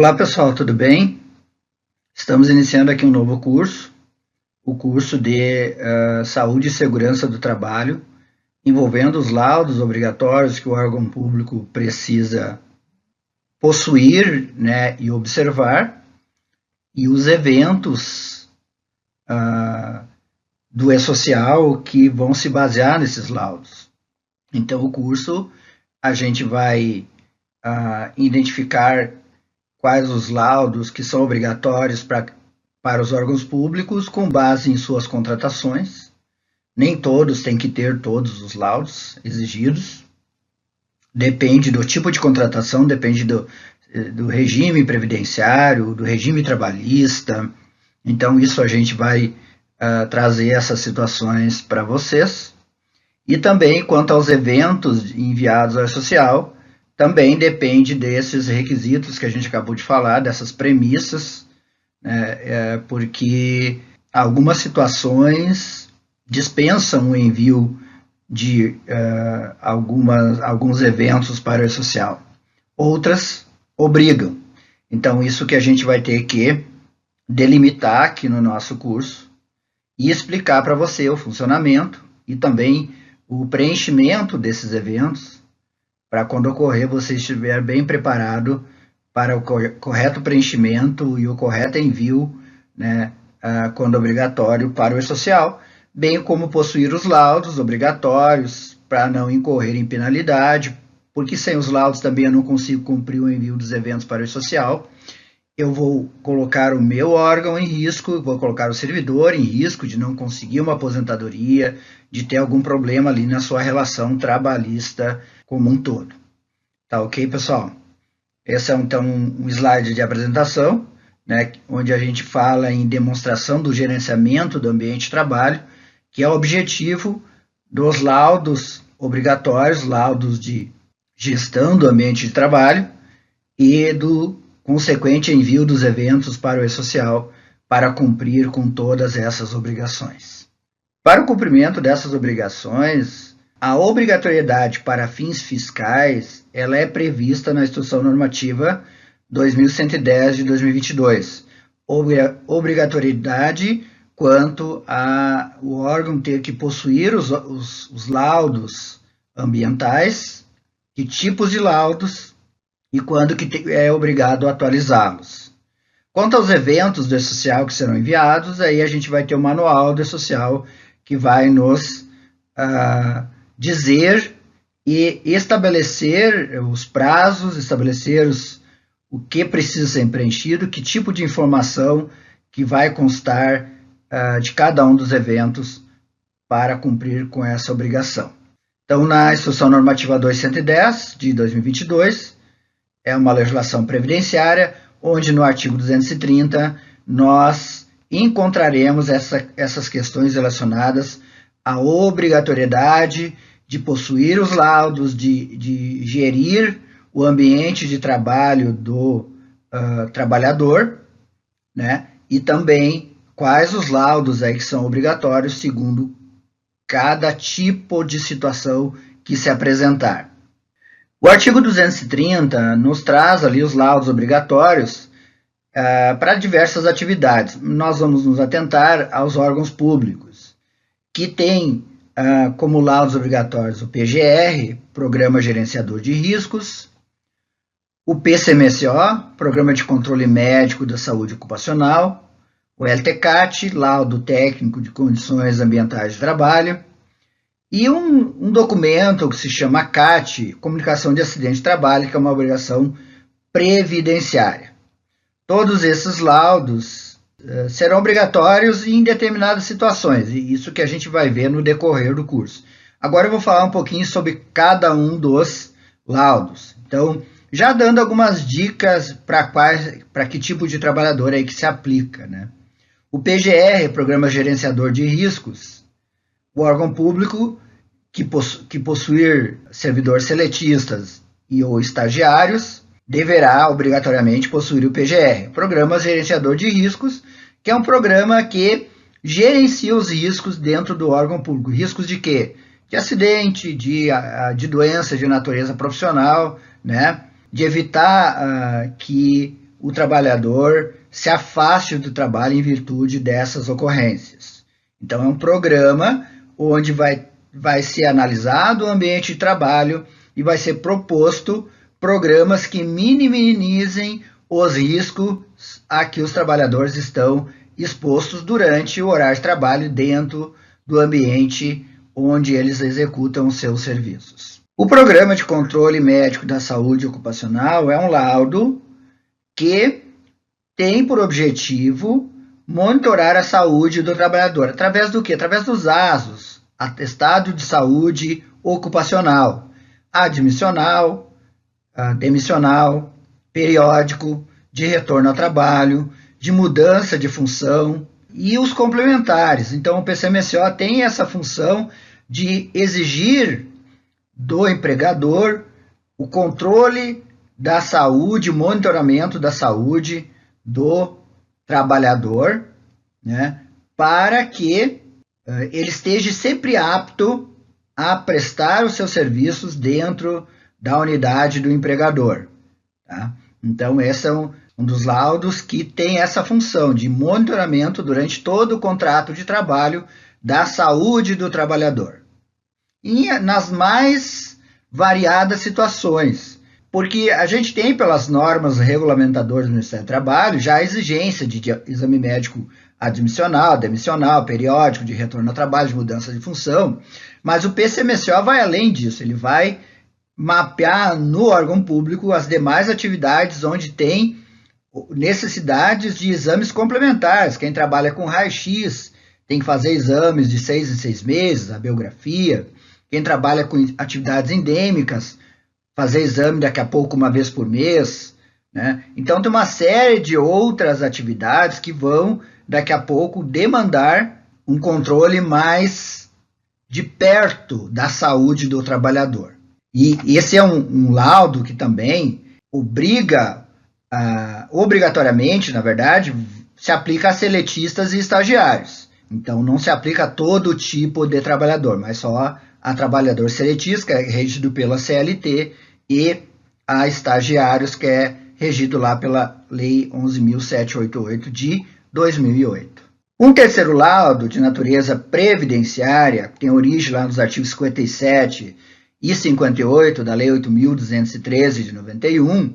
Olá pessoal, tudo bem? Estamos iniciando aqui um novo curso, o curso de Saúde e Segurança do Trabalho, envolvendo os laudos obrigatórios que o órgão público precisa possuir, né, e observar, e os eventos do E-Social que vão se basear nesses laudos. Então, o curso, a gente vai identificar quais os laudos que são obrigatórios para os órgãos públicos com base em suas contratações. Nem todos têm que ter todos os laudos exigidos. Depende do tipo de contratação, depende do regime previdenciário, do regime trabalhista. Então, isso a gente vai trazer essas situações para vocês. E também, quanto aos eventos enviados ao social, também depende desses requisitos que a gente acabou de falar, dessas premissas, né, porque algumas situações dispensam o envio de alguns eventos para o social, outras obrigam. Então, isso que a gente vai ter que delimitar aqui no nosso curso e explicar para você o funcionamento e também o preenchimento desses eventos, para quando ocorrer você estiver bem preparado para o correto preenchimento e o correto envio, né, quando obrigatório para o E-Social, bem como possuir os laudos obrigatórios para não incorrer em penalidade, porque sem os laudos também eu não consigo cumprir o envio dos eventos para o E-Social. Eu vou colocar o meu órgão em risco, vou colocar o servidor em risco de não conseguir uma aposentadoria, de ter algum problema ali na sua relação trabalhista como um todo. Tá ok, pessoal? Esse é então um slide de apresentação, né, onde a gente fala em demonstração do gerenciamento do ambiente de trabalho, que é o objetivo dos laudos obrigatórios, laudos de gestão do ambiente de trabalho e do consequente envio dos eventos para o E-Social para cumprir com todas essas obrigações. Para o cumprimento dessas obrigações, a obrigatoriedade para fins fiscais ela é prevista na Instrução Normativa 2110 de 2022. Obrigatoriedade quanto ao órgão ter que possuir os laudos ambientais, que tipos de laudos e quando que é obrigado a atualizá-los. Quanto aos eventos do E-Social que serão enviados, aí a gente vai ter o manual do E-Social que vai nos dizer e estabelecer os prazos, estabelecer o que precisa ser preenchido, que tipo de informação que vai constar de cada um dos eventos para cumprir com essa obrigação. Então, na Instrução Normativa 2110 de 2022, é uma legislação previdenciária, onde no artigo 230 nós encontraremos essas questões relacionadas à obrigatoriedade de possuir os laudos, de gerir o ambiente de trabalho do trabalhador, né? E também quais os laudos aí que são obrigatórios segundo cada tipo de situação que se apresentar. O artigo 230 nos traz ali os laudos obrigatórios para diversas atividades. Nós vamos nos atentar aos órgãos públicos, que têm como laudos obrigatórios o PGR, Programa Gerenciador de Riscos, o PCMSO, Programa de Controle Médico da Saúde Ocupacional, o LTCAT, Laudo Técnico de Condições Ambientais de Trabalho, e um documento que se chama CAT, Comunicação de Acidente de Trabalho, que é uma obrigação previdenciária. Todos esses laudos serão obrigatórios em determinadas situações, e isso que a gente vai ver no decorrer do curso. Agora eu vou falar um pouquinho sobre cada um dos laudos. Então, já dando algumas dicas para que tipo de trabalhador aí que se aplica, né? O PGR, Programa Gerenciador de Riscos, o órgão público que possuir servidores seletistas e ou estagiários deverá obrigatoriamente possuir o PGR, Programa Gerenciador de Riscos, que é um programa que gerencia os riscos dentro do órgão público. Riscos de quê? De acidente, de doença de natureza profissional, né? De evitar que o trabalhador se afaste do trabalho em virtude dessas ocorrências. Então, é um programa onde vai ser analisado o ambiente de trabalho e vai ser proposto programas que minimizem os riscos a que os trabalhadores estão expostos durante o horário de trabalho dentro do ambiente onde eles executam os seus serviços. O Programa de Controle Médico da Saúde Ocupacional é um laudo que tem por objetivo monitorar a saúde do trabalhador. Através do quê? Através dos ASOs, Atestado de Saúde Ocupacional, admissional, demissional, periódico, de retorno ao trabalho, de mudança de função e os complementares. Então, o PCMSO tem essa função de exigir do empregador o controle da saúde, o monitoramento da saúde do trabalhador, né, para que ele esteja sempre apto a prestar os seus serviços dentro da unidade do empregador. Tá? Então, esse é um dos laudos que tem essa função de monitoramento durante todo o contrato de trabalho da saúde do trabalhador. E nas mais variadas situações, porque a gente tem pelas normas regulamentadoras do Ministério do Trabalho já a exigência de exame médico admissional, demissional, periódico, de retorno ao trabalho, de mudança de função, mas o PCMSO vai além disso, ele vai mapear no órgão público as demais atividades onde tem necessidades de exames complementares. Quem trabalha com raio-x tem que fazer exames de 6 em 6 meses, a biografia. Quem trabalha com atividades endêmicas, fazer exame daqui a pouco uma vez por mês. Né? Então, tem uma série de outras atividades que vão, daqui a pouco, demandar um controle mais de perto da saúde do trabalhador. E esse é um laudo que também obriga, obrigatoriamente, na verdade, se aplica a seletistas e estagiários. Então, não se aplica a todo tipo de trabalhador, mas só a trabalhador seletista, que é regido pela CLT, e a estagiários, que é regido lá pela Lei 11.788 de 2008. Um terceiro laudo, de natureza previdenciária, que tem origem lá nos artigos 57 e 58 da Lei 8.213 de 91,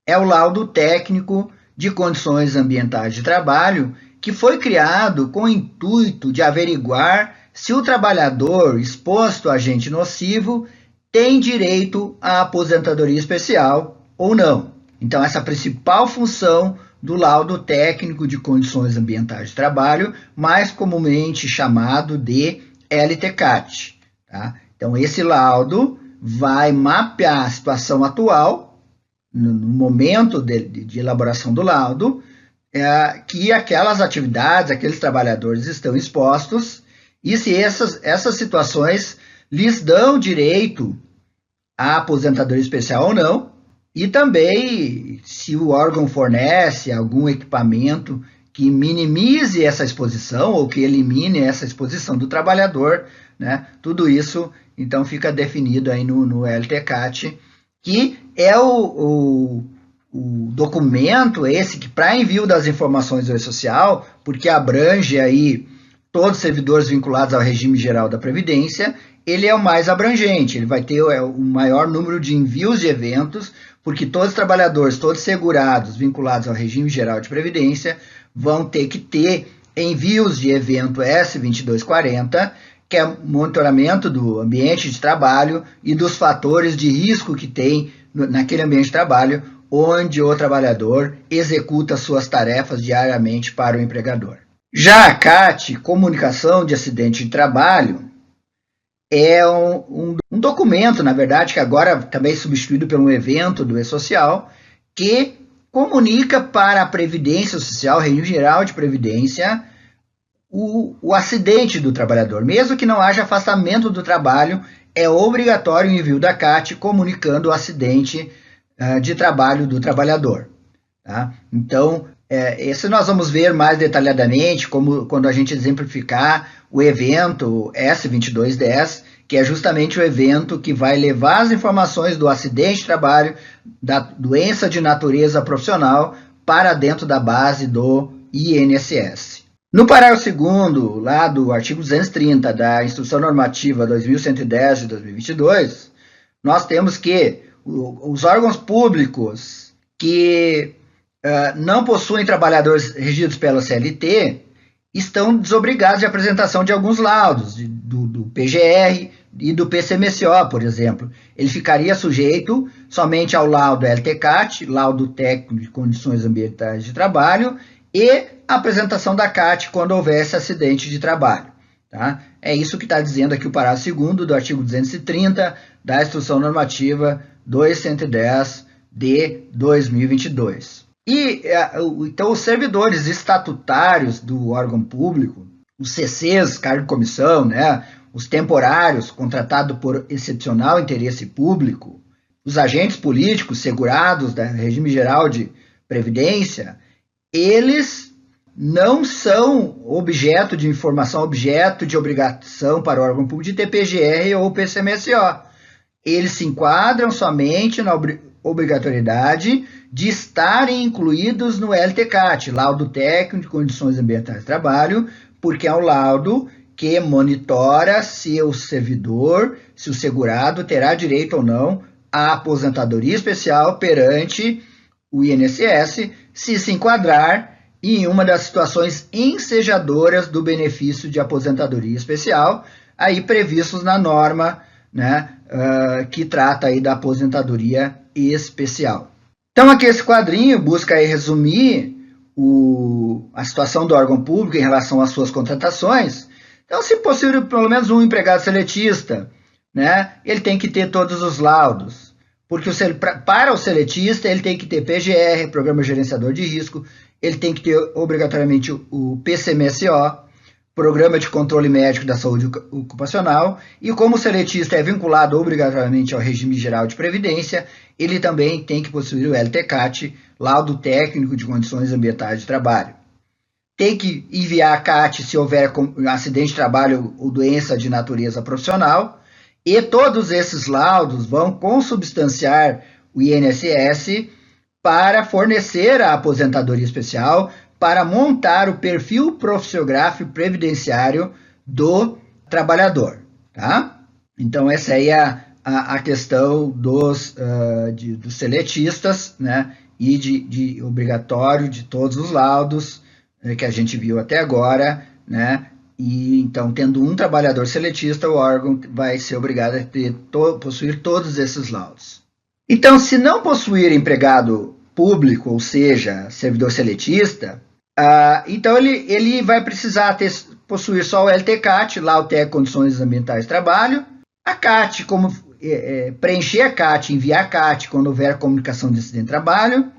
é o laudo técnico de condições ambientais de trabalho, que foi criado com o intuito de averiguar se o trabalhador exposto a agente nocivo tem direito à aposentadoria especial ou não. Então, essa é a principal função do laudo técnico de condições ambientais de trabalho, mais comumente chamado de LTCAT. Tá? Então, esse laudo vai mapear a situação atual, no momento de elaboração do laudo, que aquelas atividades, aqueles trabalhadores estão expostos, e se essas situações lhes dão direito à aposentadoria especial ou não, e também se o órgão fornece algum equipamento que minimize essa exposição ou que elimine essa exposição do trabalhador, né? Tudo isso, então, fica definido aí no LTCAT, que é o documento esse que, para envio das informações do E-Social, porque abrange aí todos os servidores vinculados ao regime geral da Previdência, ele é o mais abrangente, ele vai ter o maior número de envios de eventos, porque todos os trabalhadores, todos segurados vinculados ao regime geral de Previdência, vão ter que ter envios de evento S2240, que é monitoramento do ambiente de trabalho e dos fatores de risco que tem naquele ambiente de trabalho, onde o trabalhador executa suas tarefas diariamente para o empregador. Já a CAT, Comunicação de Acidente de Trabalho, é um documento, na verdade, que agora também é substituído por um evento do E-Social, que comunica para a Previdência Social, Regime Geral de Previdência, o acidente do trabalhador. Mesmo que não haja afastamento do trabalho, é obrigatório o envio da CAT comunicando o acidente de trabalho do trabalhador. Tá? Então, esse nós vamos ver mais detalhadamente quando a gente exemplificar o evento S2210, que é justamente o evento que vai levar as informações do acidente de trabalho, da doença de natureza profissional, para dentro da base do INSS. No parágrafo 2º, lá do artigo 230 da Instrução Normativa 2110 de 2022, nós temos que os órgãos públicos que não possuem trabalhadores regidos pela CLT estão desobrigados de apresentação de alguns laudos, do PGR e do PCMSO, por exemplo. Ele ficaria sujeito somente ao laudo LTCAT, laudo técnico de condições ambientais de trabalho, e a apresentação da CAT quando houvesse acidente de trabalho. Tá? É isso que está dizendo aqui o parágrafo 2º do artigo 230 da Instrução Normativa 2110 de 2022. Então, os servidores estatutários do órgão público, os CCs, cargo de comissão, né, os temporários, contratados por excepcional interesse público, os agentes políticos segurados do regime geral de previdência, eles não são objeto de informação, objeto de obrigação para o órgão público de ter PGR ou PCMSO. Eles se enquadram somente na obrigatoriedade de estarem incluídos no LTCAT, laudo técnico de condições ambientais de trabalho, porque é um laudo que monitora se o servidor, se o segurado terá direito ou não à aposentadoria especial perante o INSS, se enquadrar em uma das situações ensejadoras do benefício de aposentadoria especial, aí previstos na norma, né, que trata aí da aposentadoria especial. Então aqui esse quadrinho busca aí resumir a situação do órgão público em relação às suas contratações. Então, se possível, pelo menos um empregado seletista, né, ele tem que ter todos os laudos, porque para o seletista ele tem que ter PGR, Programa Gerenciador de Risco, ele tem que ter obrigatoriamente o PCMSO, Programa de Controle Médico da Saúde Ocupacional, e como o seletista é vinculado obrigatoriamente ao regime geral de previdência, ele também tem que possuir o LTCAT, Laudo Técnico de Condições Ambientais de Trabalho. Tem que enviar a CAT se houver acidente de trabalho ou doença de natureza profissional, e todos esses laudos vão consubstanciar o INSS para fornecer a aposentadoria especial, para montar o perfil profissiográfico previdenciário do trabalhador. Tá? Então, essa aí é a questão dos seletistas, né, e de obrigatório de todos os laudos que a gente viu até agora, né? E então, tendo um trabalhador seletista, o órgão vai ser obrigado a possuir todos esses laudos. Então, se não possuir empregado público, ou seja, servidor seletista, então ele vai precisar possuir só o LTCAT, lá o TEC Condições Ambientais de Trabalho, a CAT, como preencher a CAT, enviar a CAT quando houver comunicação de acidente de trabalho,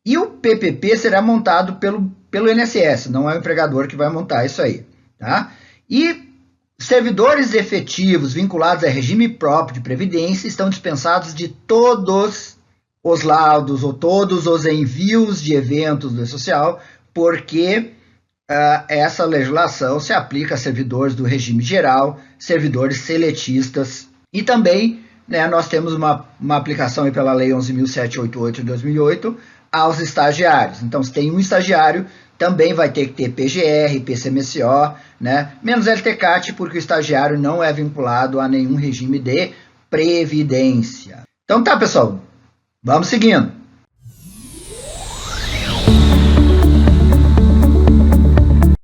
e o PPP será montado pelo INSS, não é o empregador que vai montar isso aí. Tá? E servidores efetivos vinculados a regime próprio de previdência estão dispensados de todos os laudos ou todos os envios de eventos do social, porque essa legislação se aplica a servidores do regime geral, servidores seletistas, e também, né, nós temos uma aplicação aí pela Lei 11.788 de 2008 aos estagiários. Então, se tem um estagiário, também vai ter que ter PGR, PCMSO, né, menos LTCAT, porque o estagiário não é vinculado a nenhum regime de previdência. Então tá, pessoal, vamos seguindo.